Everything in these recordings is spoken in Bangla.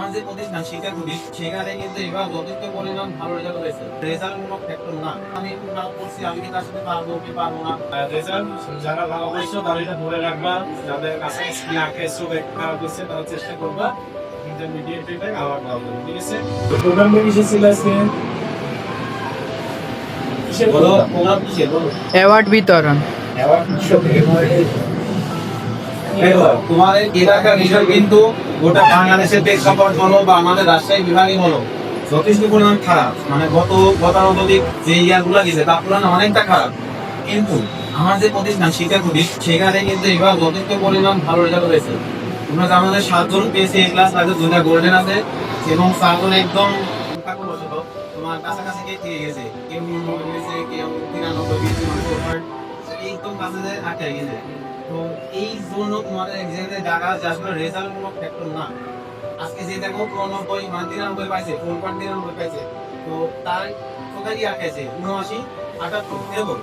আমার যে প্রতিষ্ঠান শিক্ষাগুলি সেখানে কিন্তু এবার যথেষ্ট পরিমাণ ভালো রেজাল্ট হয়েছে। রেজাল্ট মূলক ফ্যাক্টর না, আমি নাও করছি, আমি কি তার সাথে পারবো কি পারবো না। রেজাল্ট যারা ভালো হয়েছে তারা এটা ধরে রাখবা, যাদের কাছে স্কিল আঁকে চোখে খারাপ হচ্ছে তারা চেষ্টা করবা ইন্টারমিডিয়েট এটাই আবার ভালো হবে, ঠিক আছে? তো প্রোগ্রামটা কিসে ছিল আজকে? কিসের বলো প্রোগ্রাম কিসের বলো। অ্যাওয়ার্ড বিতরণ। অ্যাওয়ার্ড তোমার এই এলাকার বিষয় কিন্তু গোটা বাংলাদেশের প্রেক্ষাপট বলো বা আমাদের রাজশাহী বিভাগে বলো যথেষ্ট পরিমাণ খারাপ। মানে গতানুগতিক যে ইয়ারগুলো গেছে তার তুলনায় অনেকটা খারাপ, কিন্তু আমার যে প্রতিষ্ঠান শিক্ষাগুলি সেখানে কিন্তু এবার যথেষ্ট পরিমাণ ভালো রেজাল্ট হয়েছে। তোমরা যে আমাদের 7 জন পেয়েছি এ ক্লাস, তাদের 2টা গোল্ডেন আছে এবং 4 জন একদম তোমার কাছাকাছি গিয়ে গেছে, কেউ 99 গেছে, কেউ 93 গেছে, মানে একদম কাছে যায় আটকে গেছে। তো এই জন্য তোমাদের এক্সামে জায়গা আসলে রেজাল্ট মূলক ফ্যাক্টর না। আজকে যে দেখো 99 মানে 93 পাইছে, 4.93 পাইছে, তো তার টোটালি আটকেছে 79 78 এরকম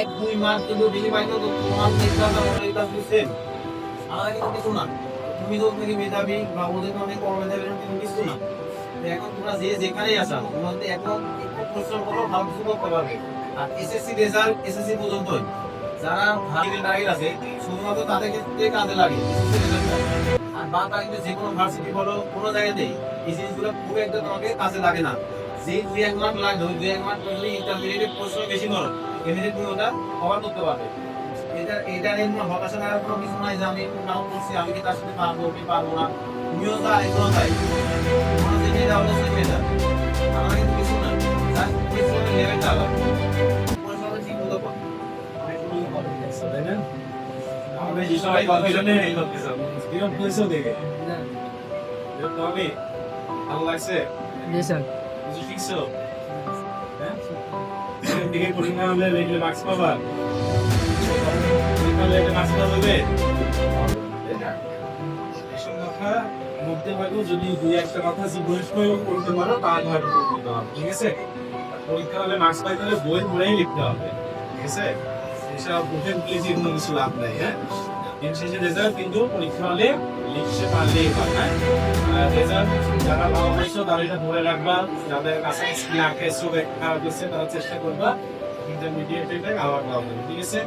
1-2 মার্ক কিন্তু বেশি পাইতো, তো তোমার এক্সাম এই ক্লাস সেম আলাদা কিন্তু কিছু না। তুমি তো তুমি মেধাবী বা ওদের অনেক কম মেধাবী কিন্তু কিছু না। তো এখন তোমরা যে যেখানেই আসা তোমাদের এখন একটু পরিশ্রম করো, ভালো কিছু করতে পারবে। আর এসএসসি রেজাল্ট এসএসসি পর্যন্তই, যারা ভালো টার্গেট আছে শুধুমাত্র তাদের ক্ষেত্রে কাজে লাগে। আর বাদ বাকি যে কোনো ভার্সিটি বলো কোনো জায়গাতেই এই জিনিসগুলো খুব একটা তোমাকে কাজে লাগে না। যে 2-1 মার্ক লাগে, 2-1 মার্ক করলে ইন্টারমিডিয়েট প্রশ্ন বেশি করো, এমনিতে তুমি ওটা কভার করতে পারবে। এটা নিয়ে কোনো হতাশা করার কোনো কিছু নাই যে আমি নাও করছি, আমি কি তার সাথে পারবো কি পারবো না। তুমিও তা এখনো তাই, তোমার যে মেয়েটা হলো সেই মেয়েটা, আমার কিন্তু কিছু না, জাস্ট পরিশ্রমের লেভেলটা আলাদা। পরিশ্রমটা ঠিক মতো করো। তাই না? আমাদের এই সবাই কনফিউশনে এই করতেছে, কিরকম হয়েছে দেখে তো আমি ভালো লাগছে, জি স্যার। কিছু শিখছো? হ্যাঁ, দিকে পরীক্ষা হলে রেগুলার মার্কস পাবা, পরীক্ষা হলে মার্কস পাবে, এসব কথা বলতে পারো। যদি দুই একটা কথা জীবনের প্রয়োগ করতে পারো তাহলে হয়তো করতে হবে, ঠিক আছে? পরীক্ষা হলে মার্কস পাইতে হলে বই পড়েই লিখতে হবে, ঠিক আছে? এসব বুঝে বুঝে কোনো কিছু লাভ নাই। হ্যাঁ, দিন শেষে রেজাল্ট কিন্তু পরীক্ষা হলে লিখতে পারলেই হয়। হ্যাঁ, রেজাল্ট যারা ভালো হয়েছে তারা এটা ধরে রাখবা, যাদের কাছে স্কিল আঁকে চোখে খারাপ হচ্ছে তারা চেষ্টা করবা ইন্টারমিডিয়েট এটাই আবার ভালো হবে, ঠিক আছে?